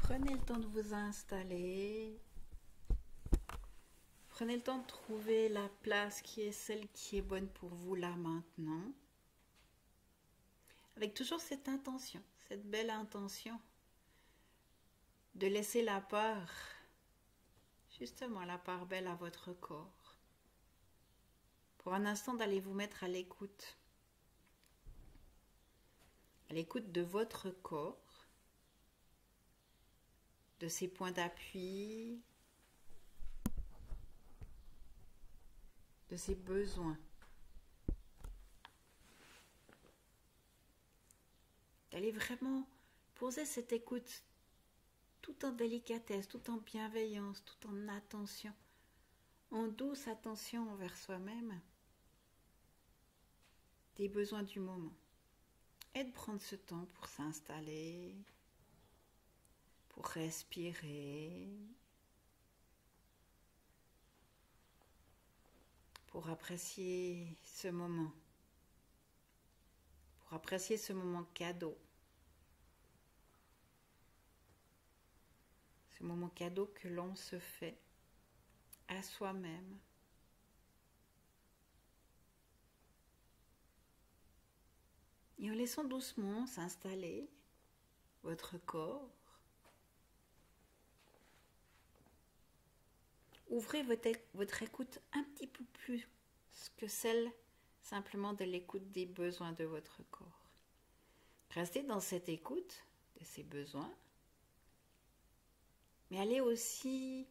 Prenez le temps de vous installer. Prenez le temps de trouver la place qui est celle qui est bonne pour vous là maintenant. Avec toujours cette intention, cette belle intention de laisser la part, justement la part belle à votre corps. Pour un instant d'aller vous mettre à l'écoute de votre corps, de ses points d'appui, de ses besoins. D'aller vraiment poser cette écoute tout en délicatesse, tout en bienveillance, tout en attention, en douce attention envers soi-même, des besoins du moment. Et de prendre ce temps pour s'installer, pour respirer, pour apprécier ce moment cadeau. Ce moment cadeau que l'on se fait à soi-même. Et en laissant doucement s'installer votre corps, ouvrez votre écoute un petit peu plus que celle simplement de l'écoute des besoins de votre corps. Restez dans cette écoute de ces besoins, mais allez aussi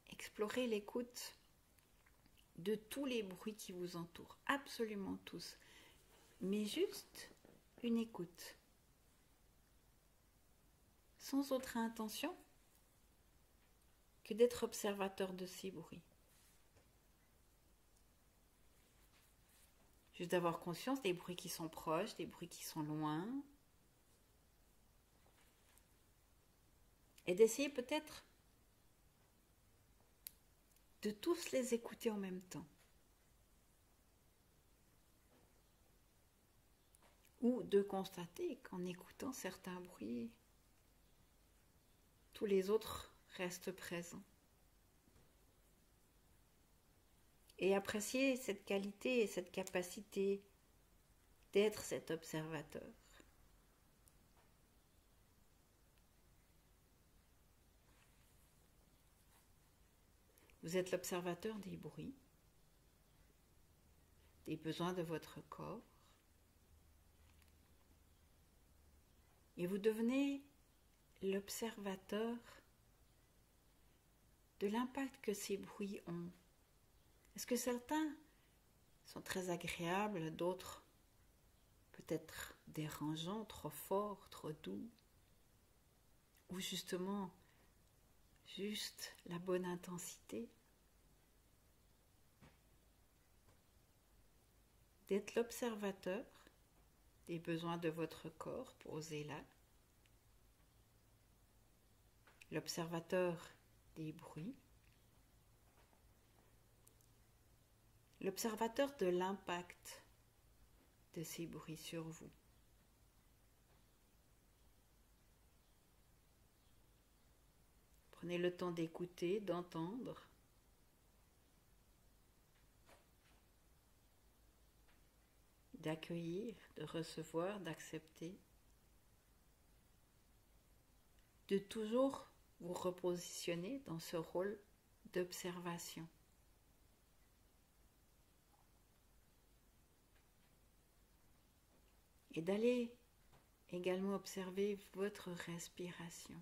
explorer l'écoute de tous les bruits qui vous entourent, absolument tous, mais juste une écoute, sans autre intention que d'être observateur de ces bruits. Juste d'avoir conscience des bruits qui sont proches, des bruits qui sont loin. Et d'essayer peut-être de tous les écouter en même temps. Ou de constater qu'en écoutant certains bruits, tous les autres restent présents. Et apprécier cette qualité et cette capacité d'être cet observateur. Vous êtes l'observateur des bruits, des besoins de votre corps. Et vous devenez l'observateur de l'impact que ces bruits ont. Est-ce que certains sont très agréables, d'autres peut-être dérangeants, trop forts, trop doux, ou justement juste la bonne intensité? D'être l'observateur des besoins de votre corps, posez là. L'observateur des bruits. L'observateur de l'impact de ces bruits sur vous. Prenez le temps d'écouter, d'entendre. D'accueillir, de recevoir, d'accepter. De toujours vous repositionner dans ce rôle d'observation. Et d'aller également observer votre respiration.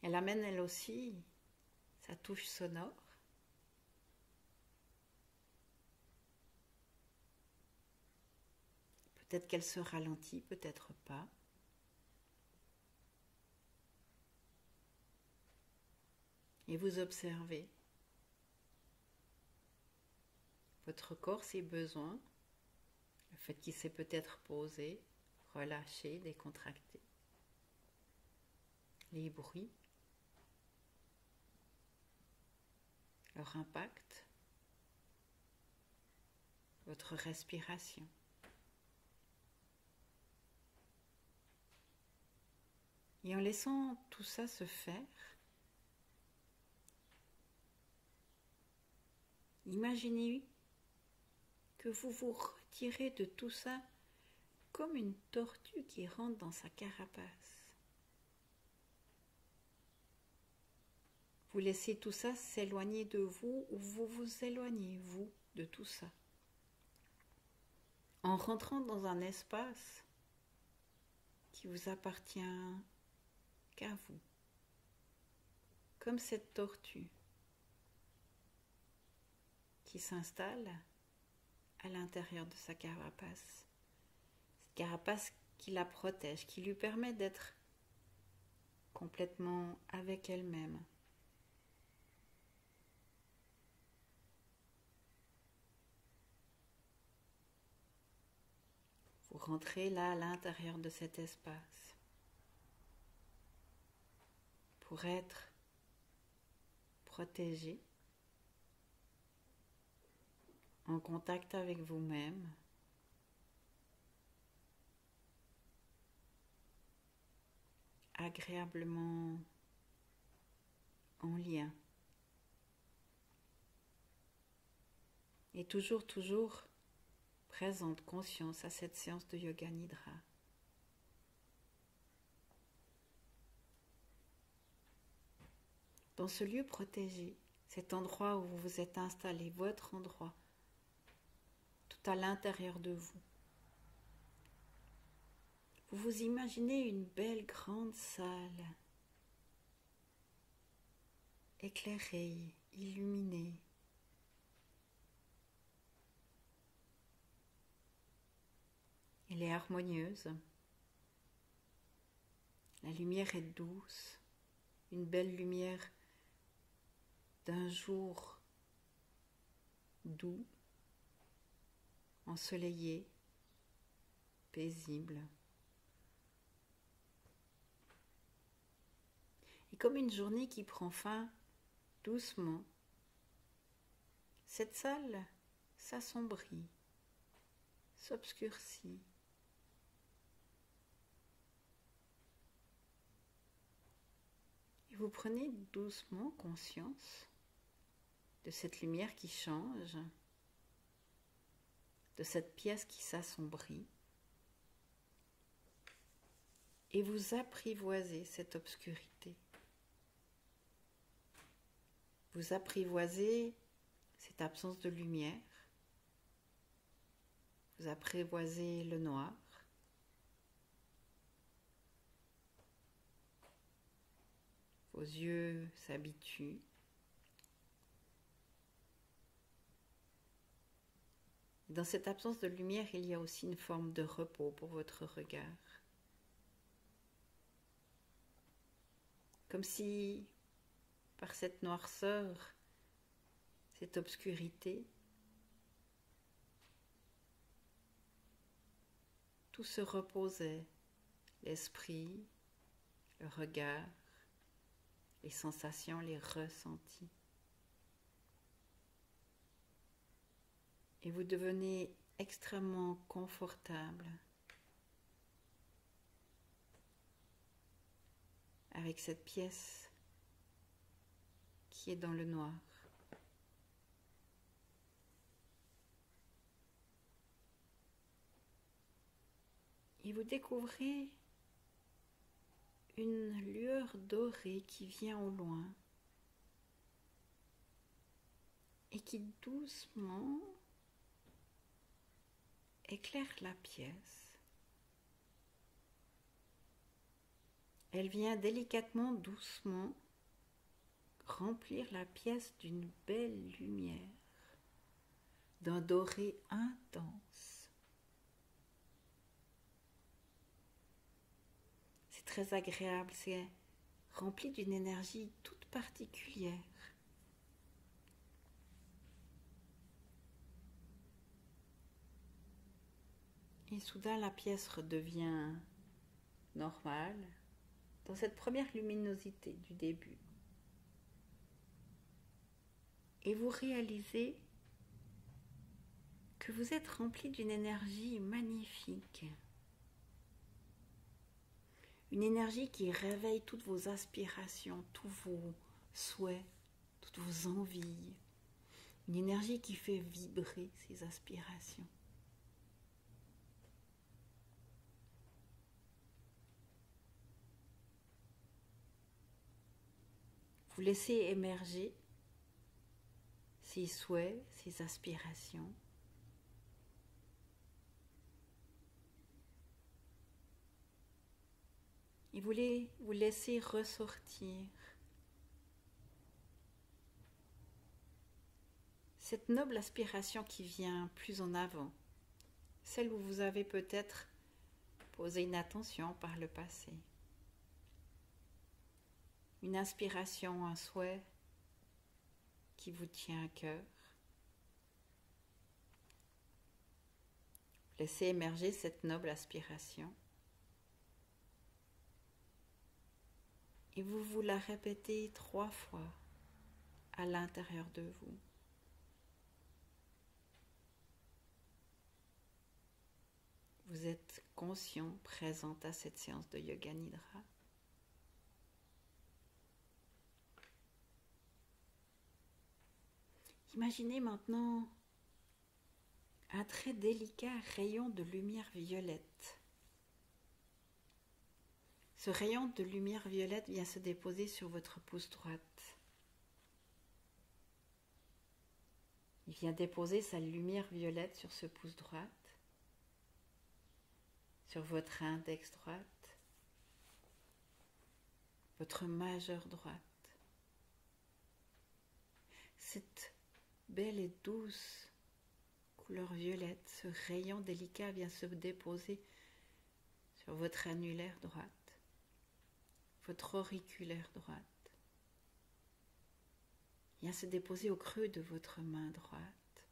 Elle amène elle aussi sa touche sonore. Peut-être qu'elle se ralentit, peut-être pas. Et vous observez votre corps, ses besoins, le fait qu'il s'est peut-être posé, relâché, décontracté, les bruits, leur impact, votre respiration. Et en laissant tout ça se faire, imaginez que vous vous retirez de tout ça comme une tortue qui rentre dans sa carapace. Vous laissez tout ça s'éloigner de vous ou vous vous éloignez, vous, de tout ça. En rentrant dans un espace qui vous appartient qu'à vous. Comme cette tortue qui s'installe à l'intérieur de sa carapace. Cette carapace qui la protège, qui lui permet d'être complètement avec elle-même. Vous rentrez là à l'intérieur de cet espace pour être protégé, en contact avec vous-même, agréablement en lien. Et toujours présente conscience à cette séance de Yoga Nidra. Dans ce lieu protégé, cet endroit où vous vous êtes installé, votre endroit, tout à l'intérieur de vous, vous vous imaginez une belle grande salle, éclairée, illuminée. Elle est harmonieuse. La lumière est douce, une belle lumière d'un jour doux, ensoleillé, paisible. Et comme une journée qui prend fin doucement, cette salle s'assombrit, s'obscurcit. Et vous prenez doucement conscience de cette lumière qui change, de cette pièce qui s'assombrit, et vous apprivoisez cette obscurité. Vous apprivoisez cette absence de lumière, vous apprivoisez le noir, vos yeux s'habituent. Dans cette absence de lumière, il y a aussi une forme de repos pour votre regard. Comme si, par cette noirceur, cette obscurité, tout se reposait, l'esprit, le regard, les sensations, les ressentis. Et vous devenez extrêmement confortable avec cette pièce qui est dans le noir. Et vous découvrez une lueur dorée qui vient au loin et qui doucement éclaire la pièce. Elle vient délicatement, doucement remplir la pièce d'une belle lumière, d'un doré intense. C'est très agréable, c'est rempli d'une énergie toute particulière. Et soudain, la pièce redevient normale, dans cette première luminosité du début. Et vous réalisez que vous êtes rempli d'une énergie magnifique. Une énergie qui réveille toutes vos aspirations, tous vos souhaits, toutes vos envies. Une énergie qui fait vibrer ces aspirations. Vous laissez émerger ces souhaits, ces aspirations. Et vous laissez ressortir cette noble aspiration qui vient plus en avant, celle où vous avez peut-être posé une attention par le passé. Une inspiration, un souhait qui vous tient à cœur. Laissez émerger cette noble aspiration. Et vous vous la répétez 3 fois à l'intérieur de vous. Vous êtes conscient, présente à cette séance de Yoga Nidra. Imaginez maintenant un très délicat rayon de lumière violette. Ce rayon de lumière violette vient se déposer sur votre pouce droite. Il vient déposer sa lumière violette sur ce pouce droite, sur votre index droite, votre majeur droite. Cette belle et douce couleur violette, ce rayon délicat vient se déposer sur votre annulaire droite, votre auriculaire droite. Vient se déposer au creux de votre main droite,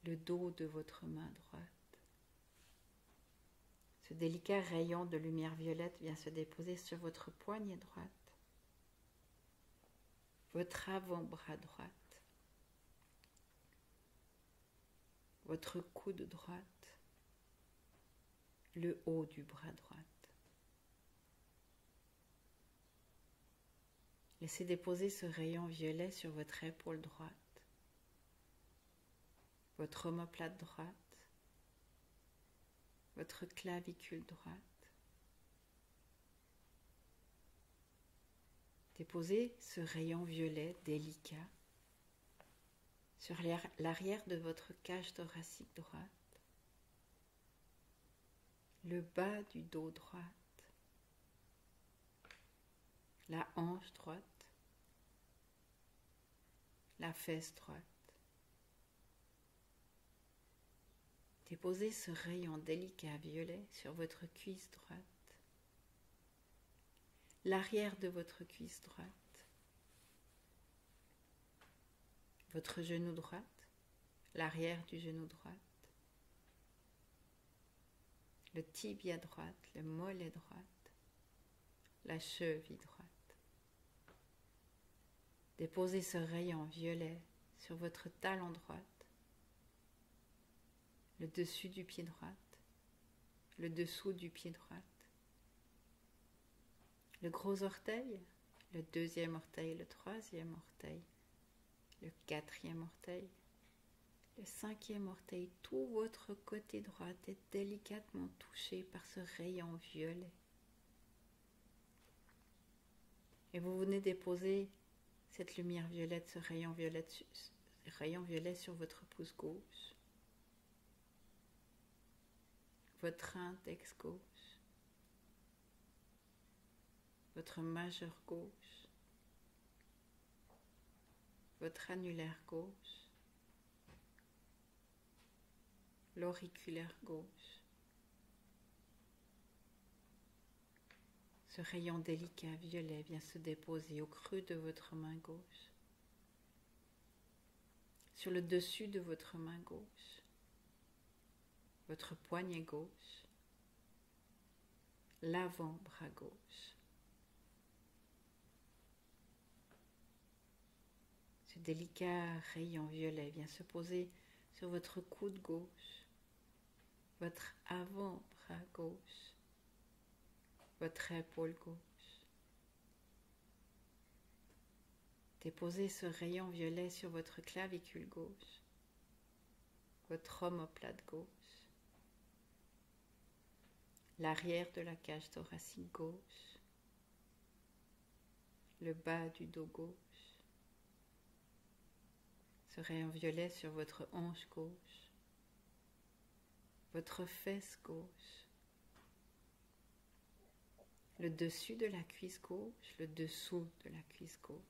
le dos de votre main droite. Ce délicat rayon de lumière violette vient se déposer sur votre poignet droite, votre avant-bras droite, votre coude droite, le haut du bras droite. Laissez déposer ce rayon violet sur votre épaule droite, votre omoplate droite, votre clavicule droite. Déposez ce rayon violet délicat sur l'arrière de votre cage thoracique droite, le bas du dos droite, la hanche droite, la fesse droite. Déposez ce rayon délicat violet sur votre cuisse droite, l'arrière de votre cuisse droite, votre genou droite, l'arrière du genou droite, le tibia droite, le mollet droite, la cheville droite. Déposez ce rayon violet sur votre talon droite, le dessus du pied droit, le dessous du pied droit, le gros orteil, le deuxième orteil, le troisième orteil, le quatrième orteil, le cinquième orteil. Tout votre côté droit est délicatement touché par ce rayon violet. Et vous venez déposer cette lumière violette, ce rayon violet sur votre pouce gauche, votre index gauche, votre majeur gauche, votre annulaire gauche, l'auriculaire gauche. Ce rayon délicat violet vient se déposer au creux de votre main gauche, sur le dessus de votre main gauche, votre poignet gauche, l'avant-bras gauche. Ce délicat rayon violet vient se poser sur votre coude gauche, votre avant-bras gauche, votre épaule gauche. Déposez ce rayon violet sur votre clavicule gauche, votre omoplate gauche, l'arrière de la cage thoracique gauche, le bas du dos gauche, ce rayon violet sur votre hanche gauche, votre fesse gauche, le dessus de la cuisse gauche, le dessous de la cuisse gauche.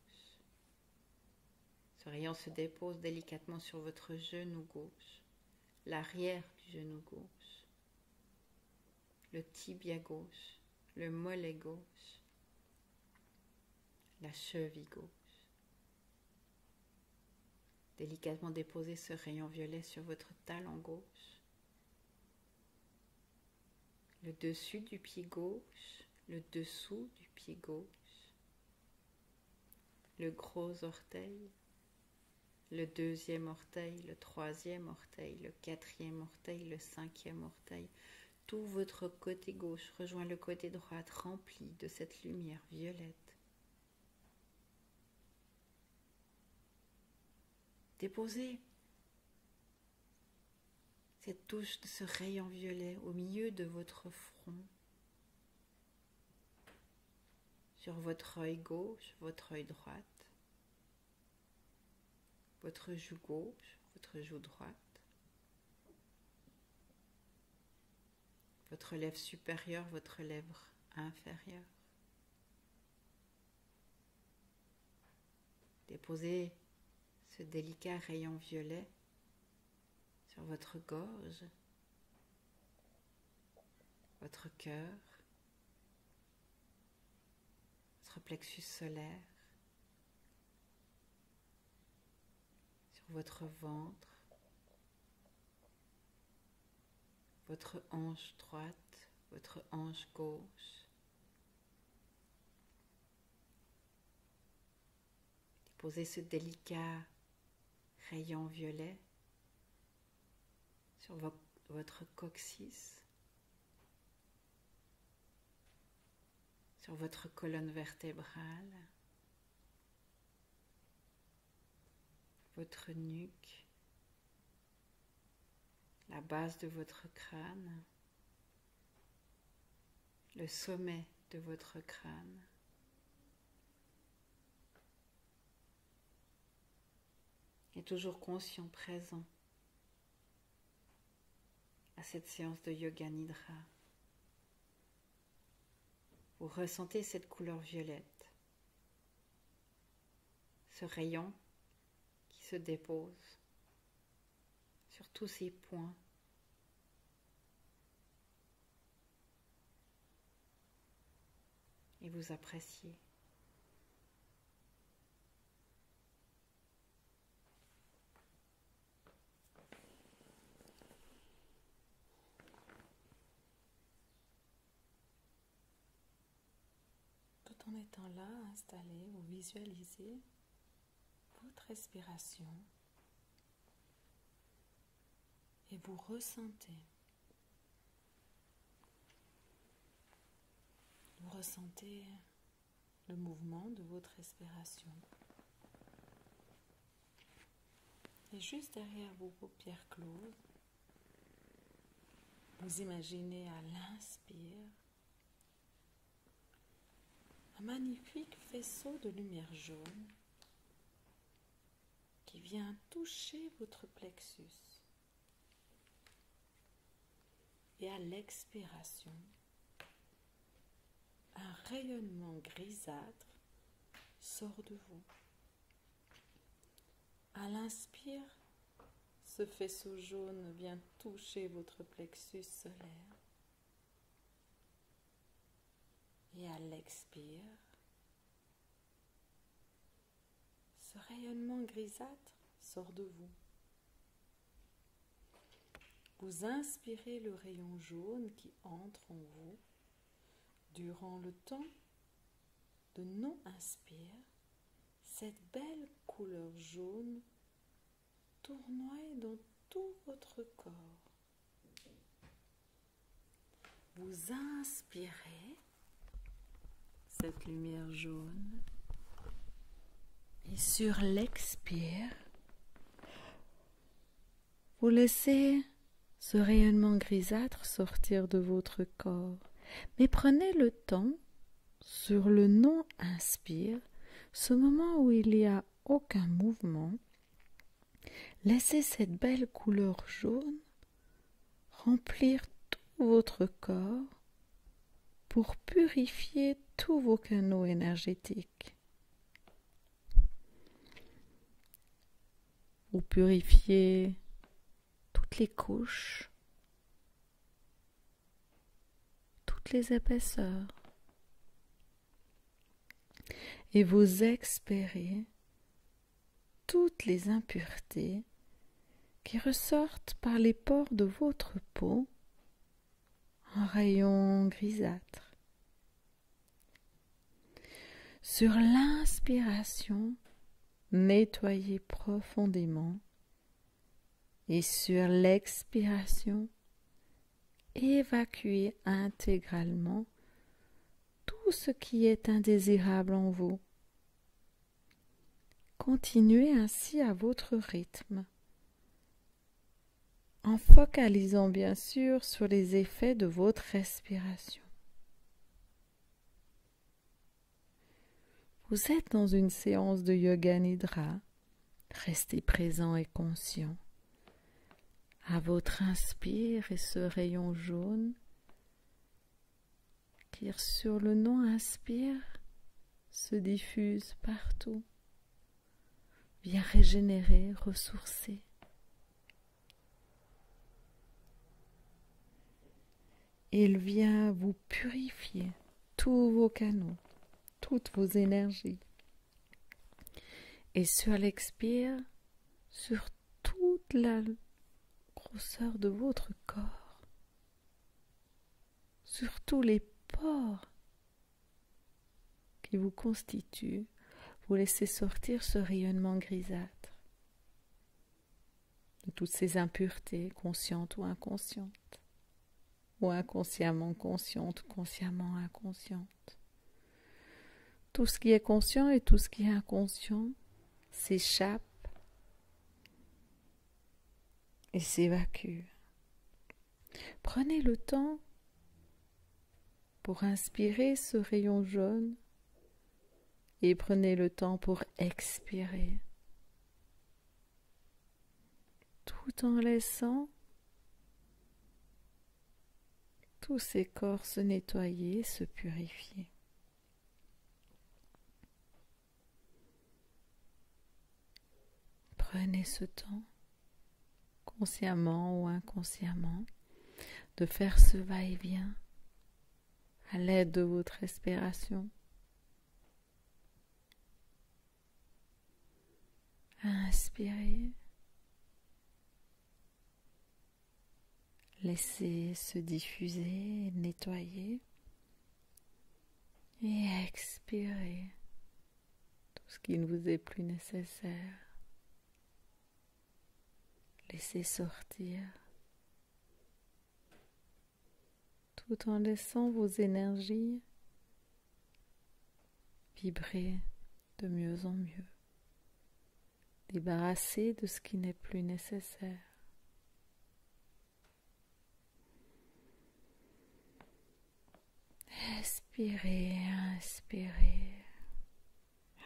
Ce rayon se dépose délicatement sur votre genou gauche, l'arrière du genou gauche, le tibia gauche, le mollet gauche, la cheville gauche. Délicatement déposez ce rayon violet sur votre talon gauche, le dessus du pied gauche, le dessous du pied gauche, le gros orteil, le deuxième orteil, le troisième orteil, le quatrième orteil, le cinquième orteil. Tout votre côté gauche rejoint le côté droit rempli de cette lumière violette. Déposez cette touche de ce rayon violet au milieu de votre front, sur votre œil gauche, votre œil droite, votre joue gauche, votre joue droite, votre lèvre supérieure, votre lèvre inférieure. Déposez ce délicat rayon violet sur votre gorge, votre cœur, votre plexus solaire, sur votre ventre, votre hanche droite, votre hanche gauche. Déposez ce délicat rayon violet sur votre coccyx, sur votre colonne vertébrale, votre nuque, la base de votre crâne, le sommet de votre crâne. Et toujours conscient, présent à cette séance de Yoga Nidra. Vous ressentez cette couleur violette, ce rayon qui se dépose sur tous ces points. Et vous appréciez. Tout en étant là, installé, vous visualisez votre respiration et vous ressentez. Vous ressentez le mouvement de votre respiration. Et juste derrière vos paupières closes, vous imaginez à l'inspire un magnifique faisceau de lumière jaune qui vient toucher votre plexus. Et à l'expiration, un rayonnement grisâtre sort de vous. À l'inspire, ce faisceau jaune vient toucher votre plexus solaire. Et à l'expire, ce rayonnement grisâtre sort de vous. Vous inspirez le rayon jaune qui entre en vous. Durant le temps de non-inspire, cette belle couleur jaune tournoie dans tout votre corps. Vous inspirez cette lumière jaune. Et sur l'expire, vous laissez ce rayonnement grisâtre sortir de votre corps. Mais prenez le temps, sur le non-inspire, ce moment où il n'y a aucun mouvement, laissez cette belle couleur jaune remplir tout votre corps pour purifier tous vos canaux énergétiques. Vous purifiez toutes les couches, toutes les épaisseurs, et vous expirez toutes les impuretés qui ressortent par les pores de votre peau en rayons grisâtres. Sur l'inspiration, nettoyez profondément et sur l'expiration, évacuez intégralement tout ce qui est indésirable en vous. Continuez ainsi à votre rythme, en focalisant bien sûr sur les effets de votre respiration. Vous êtes dans une séance de Yoga Nidra. Restez présent et conscient. À votre inspire et ce rayon jaune qui sur le non-inspire se diffuse partout. Vient régénérer, ressourcer. Il vient vous purifier tous vos canaux, toutes vos énergies. Et sur l'expire, sur toute la grosseur de votre corps, sur tous les pores qui vous constituent, vous laissez sortir ce rayonnement grisâtre de toutes ces impuretés, conscientes ou inconscientes, ou inconsciemment conscientes, consciemment inconscientes. Tout ce qui est conscient et tout ce qui est inconscient s'échappe et s'évacue. Prenez le temps pour inspirer ce rayon jaune et prenez le temps pour expirer, tout en laissant tous ces corps se nettoyer, se purifier. Prenez ce temps, consciemment ou inconsciemment, de faire ce va-et-vient à l'aide de votre respiration. Inspirez, laissez se diffuser, nettoyer et expirez tout ce qui ne vous est plus nécessaire. Laissez sortir tout en laissant vos énergies vibrer de mieux en mieux. Débarrassez de ce qui n'est plus nécessaire. Expirez, inspirez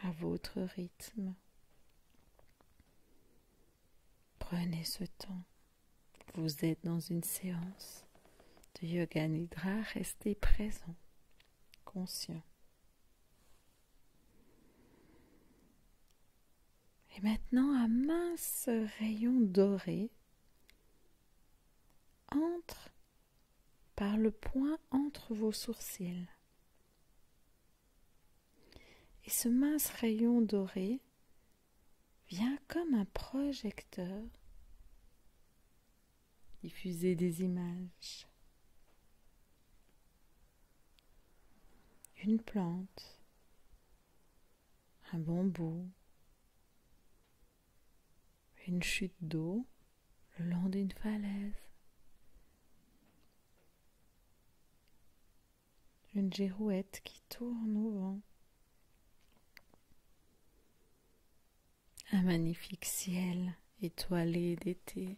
à votre rythme. Prenez ce temps. Vous êtes dans une séance de Yoga Nidra. Restez présent, conscient. Et maintenant, un mince rayon doré entre par le point entre vos sourcils. Et ce mince rayon doré vient comme un projecteur diffuser des images. Une plante, un bambou, une chute d'eau le long d'une falaise, une girouette qui tourne au vent. Un magnifique ciel étoilé d'été.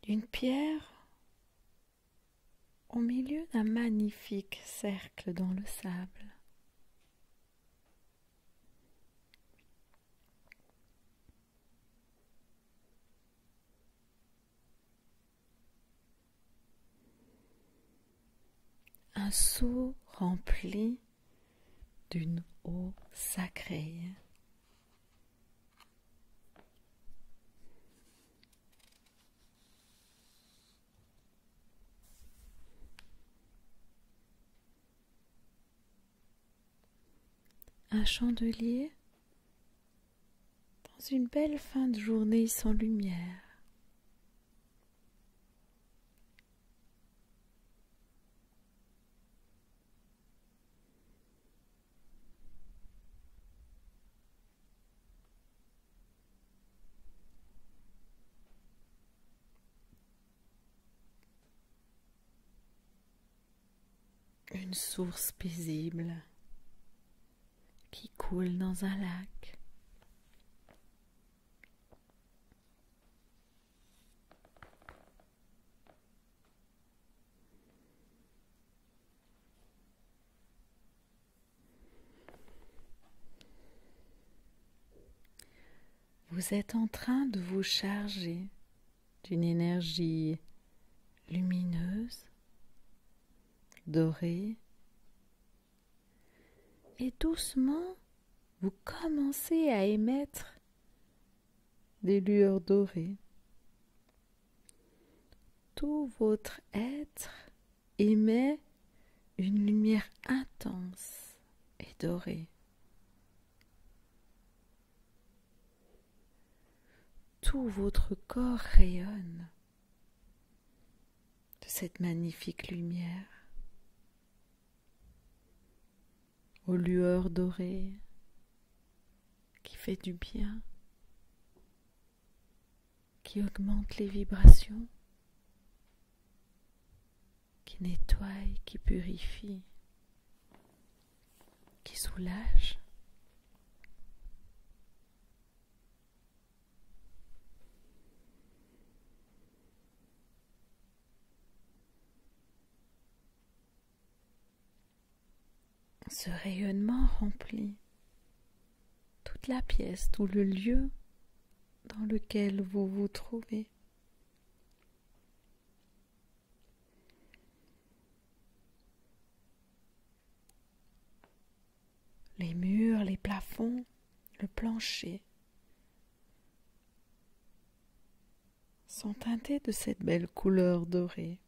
Une pierre au milieu d'un magnifique cercle dans le sable. Un seau rempli d'une eau sacrée. Un chandelier dans une belle fin de journée sans lumière. Une source paisible qui coule dans un lac. Vous êtes en train de vous charger d'une énergie lumineuse, dorée, et doucement vous commencez à émettre des lueurs dorées. Tout votre être émet une lumière intense et dorée. Tout votre corps rayonne de cette magnifique lumière aux lueurs dorées qui fait du bien, qui augmente les vibrations, qui nettoie, qui purifie, qui soulage. Ce rayonnement remplit toute la pièce, tout le lieu dans lequel vous vous trouvez. Les murs, les plafonds, le plancher sont teintés de cette belle couleur dorée.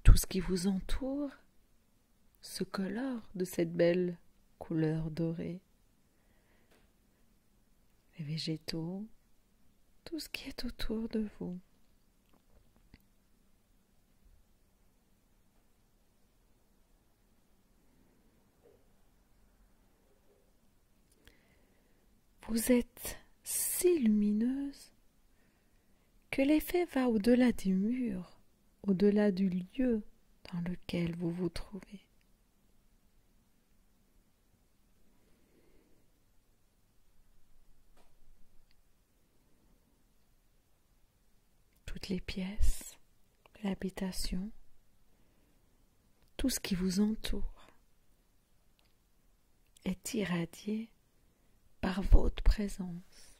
Tout ce qui vous entoure se colore de cette belle couleur dorée. Les végétaux, tout ce qui est autour de vous. Vous êtes si lumineuse que l'effet va au-delà des murs, au-delà du lieu dans lequel vous vous trouvez. Toutes les pièces de l'habitation, tout ce qui vous entoure est irradié par votre présence.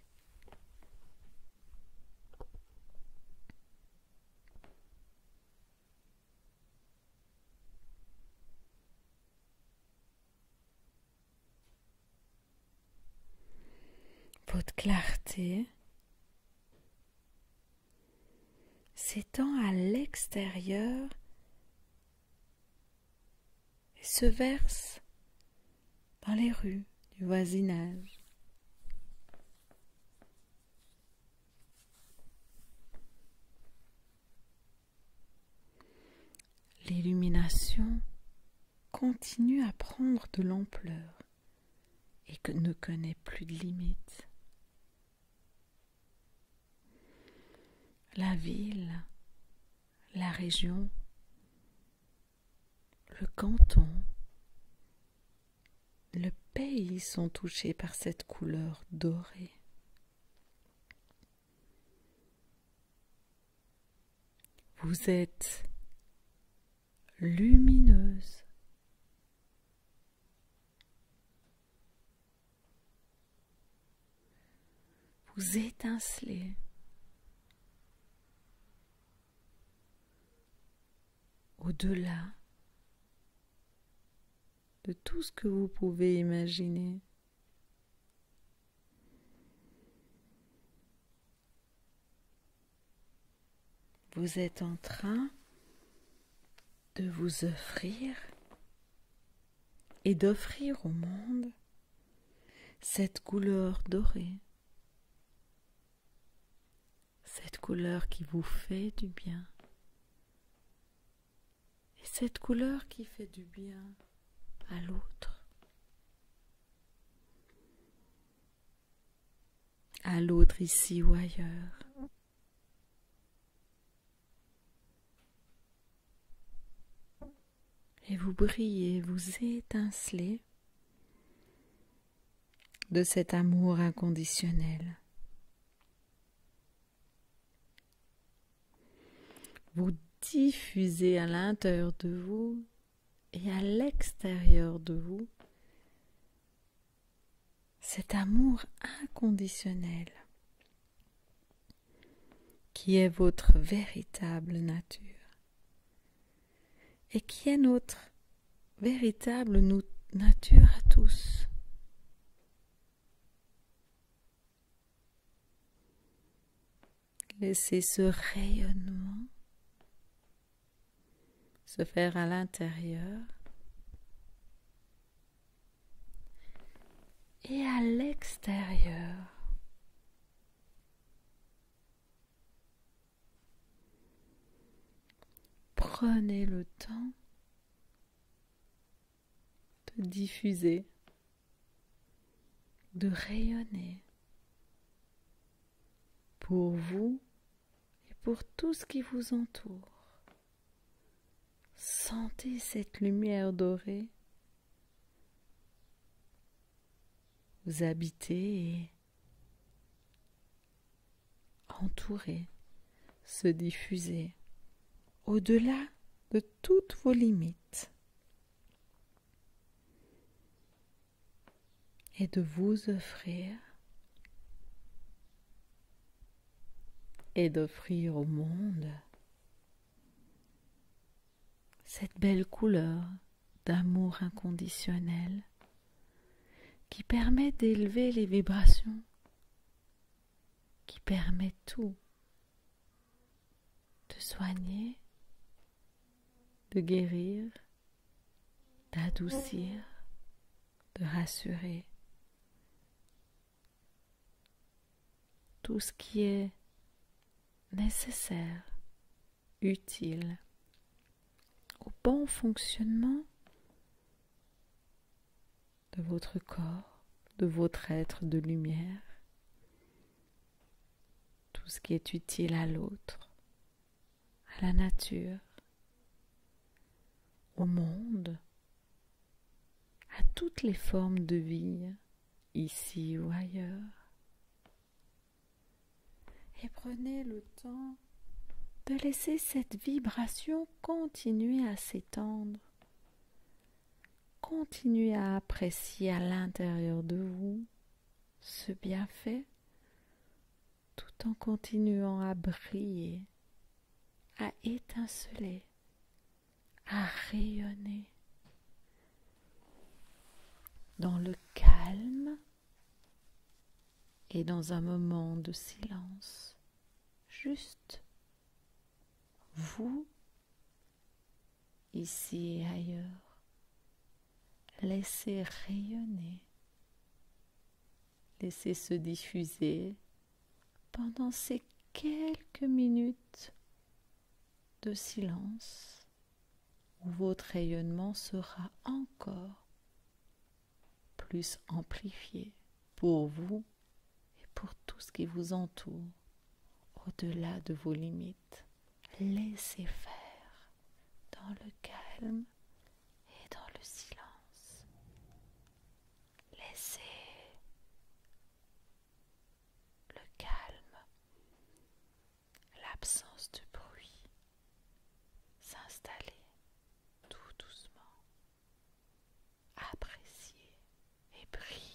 Votre clarté s'étend à l'extérieur et se verse dans les rues du voisinage. L'illumination continue à prendre de l'ampleur et que ne connaît plus de limites. La ville, la région, le canton, le pays sont touchés par cette couleur dorée. Vous êtes lumineuse. Vous étincelez. Au-delà de tout ce que vous pouvez imaginer. Vous êtes en train de vous offrir et d'offrir au monde cette couleur dorée, cette couleur qui vous fait du bien, et cette couleur qui fait du bien à l'autre ici ou ailleurs. Et vous brillez, vous étincelez de cet amour inconditionnel. Vous diffusez à l'intérieur de vous et à l'extérieur de vous cet amour inconditionnel qui est votre véritable nature et qui est notre véritable nature à tous. Laissez ce rayonnement se faire à l'intérieur et à l'extérieur. Prenez le temps de diffuser, de rayonner pour vous et pour tout ce qui vous entoure. Sentez cette lumière dorée vous habiter et entourer, se diffuser au-delà de toutes vos limites et de vous offrir et d'offrir au monde cette belle couleur d'amour inconditionnel qui permet d'élever les vibrations, qui permet tout, de soigner, de guérir, d'adoucir, de rassurer. Tout ce qui est nécessaire, utile, au bon fonctionnement de votre corps, de votre être de lumière, tout ce qui est utile à l'autre, à la nature, au monde, à toutes les formes de vie, ici ou ailleurs. Et prenez le temps de laisser cette vibration continuer à s'étendre. Continuez à apprécier à l'intérieur de vous ce bienfait tout en continuant à briller, à étinceler, à rayonner dans le calme et dans un moment de silence. Juste vous, ici et ailleurs. Laissez rayonner, laissez se diffuser pendant ces quelques minutes de silence où votre rayonnement sera encore plus amplifié pour vous et pour tout ce qui vous entoure, au-delà de vos limites. Laissez faire dans le calme et dans le silence. Laissez le calme, l'absence de bruit s'installer tout doucement. Appréciez et brillez.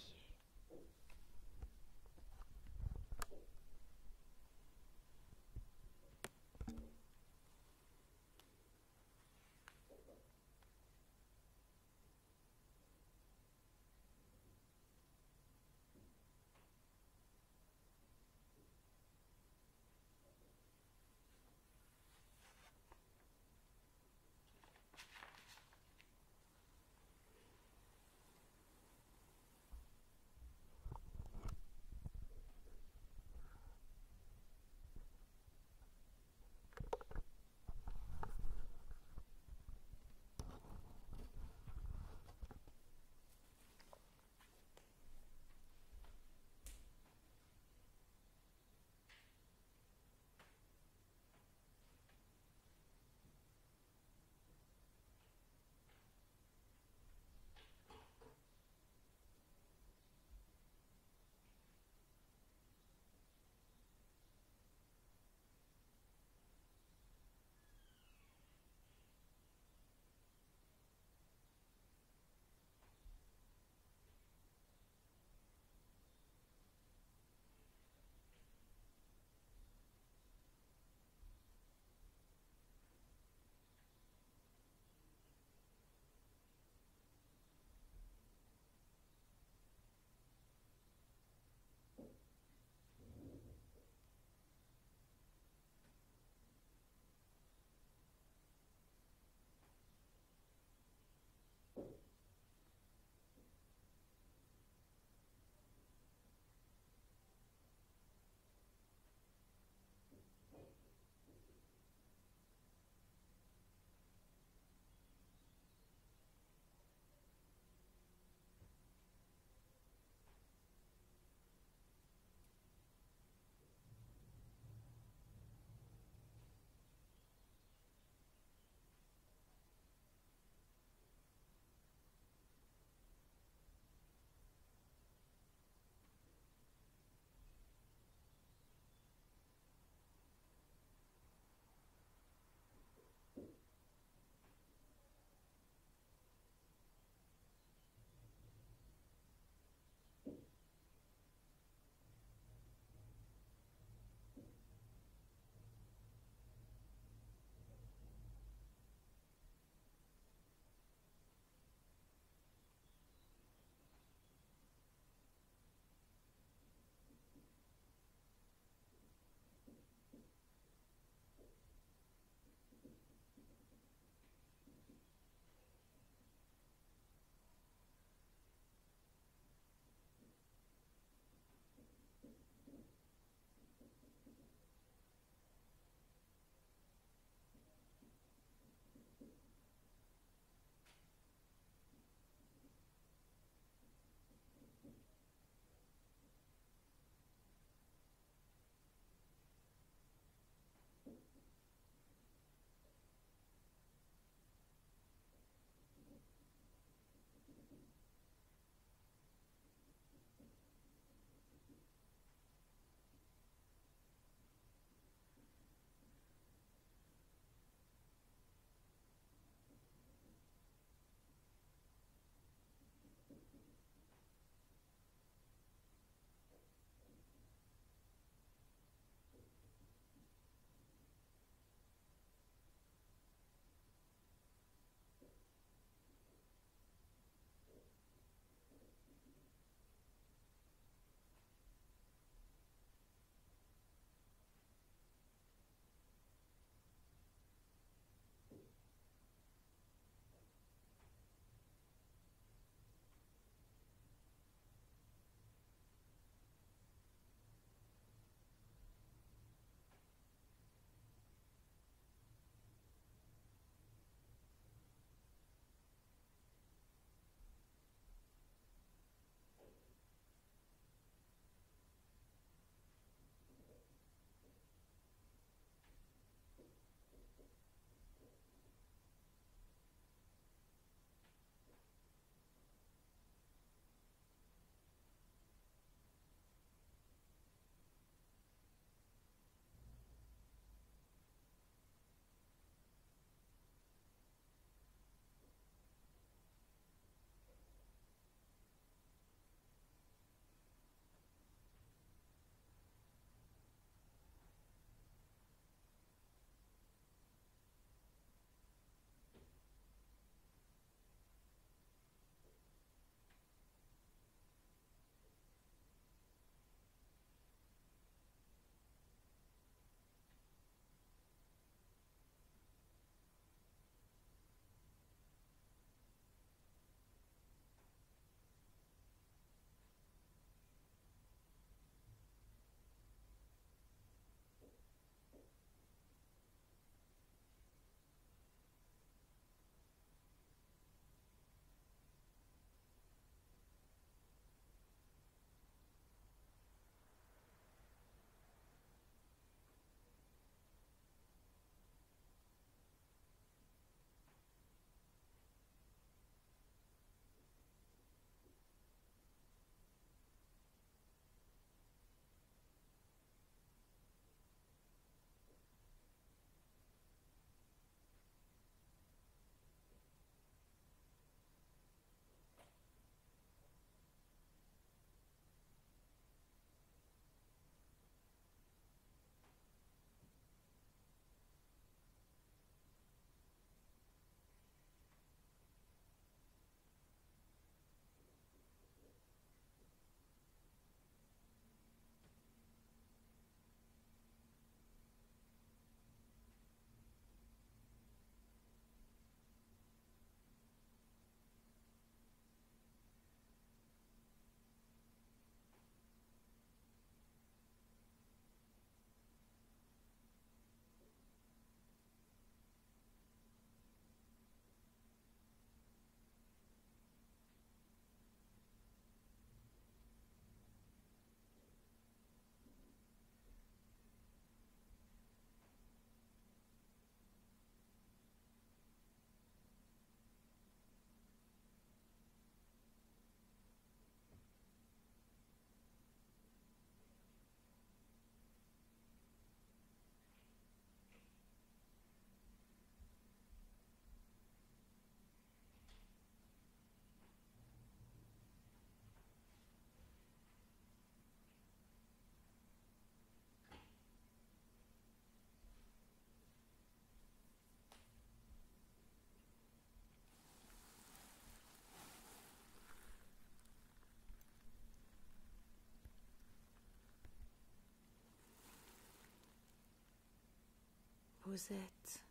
Vous êtes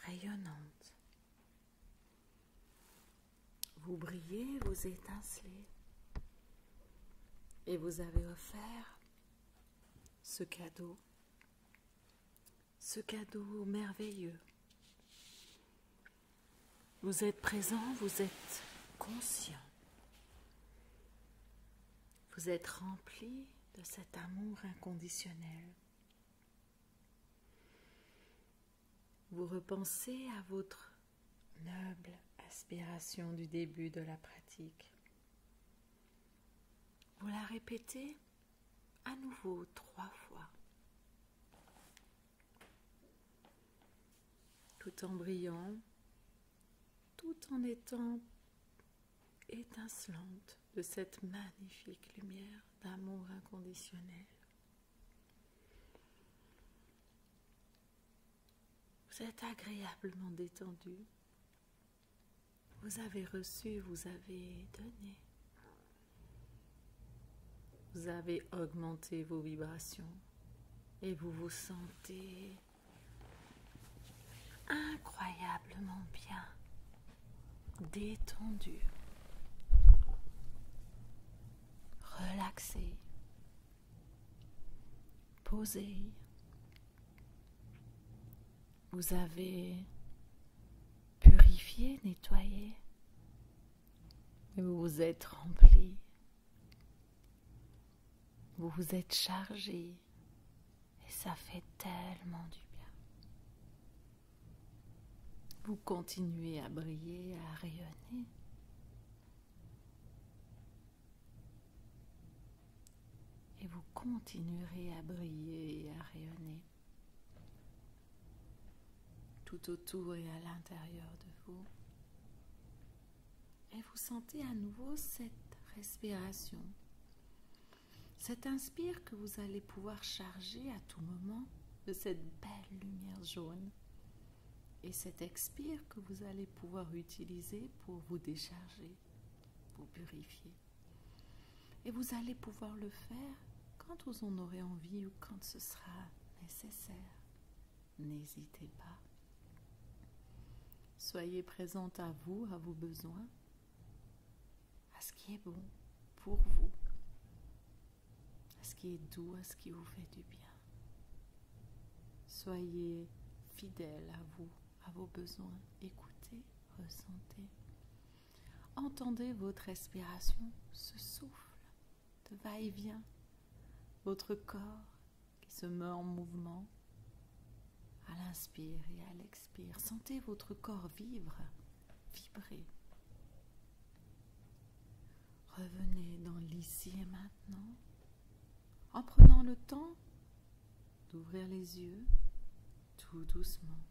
rayonnante. Vous brillez, vous étincelez. Et vous avez offert ce cadeau merveilleux. Vous êtes présent, vous êtes conscient. Vous êtes rempli de cet amour inconditionnel. Vous repensez à votre noble aspiration du début de la pratique. Vous la répétez à nouveau 3 fois. Tout en brillant, tout en étant étincelante de cette magnifique lumière d'amour inconditionnel. Vous êtes agréablement détendu. Vous avez reçu, vous avez donné. Vous avez augmenté vos vibrations et vous vous sentez incroyablement bien, détendu, relaxé, posé. Vous avez purifié, nettoyé, et vous vous êtes rempli. Vous vous êtes chargé, et ça fait tellement du bien. Vous continuez à briller, à rayonner. Et vous continuerez à briller et à rayonner tout autour et à l'intérieur de vous. Et vous sentez à nouveau cette respiration, cet inspire que vous allez pouvoir charger à tout moment de cette belle lumière jaune. Et cet expire que vous allez pouvoir utiliser pour vous décharger, vous purifier. Et vous allez pouvoir le faire quand vous en aurez envie ou quand ce sera nécessaire. N'hésitez pas. Soyez présente à vous, à vos besoins, à ce qui est bon pour vous, à ce qui est doux, à ce qui vous fait du bien. Soyez fidèle à vous, à vos besoins. Écoutez, ressentez. Entendez votre respiration, ce souffle de va-et-vient, votre corps qui se met en mouvement à l'inspire et à l'expire. Sentez votre corps vibrer. Revenez dans l'ici et maintenant, en prenant le temps d'ouvrir les yeux tout doucement.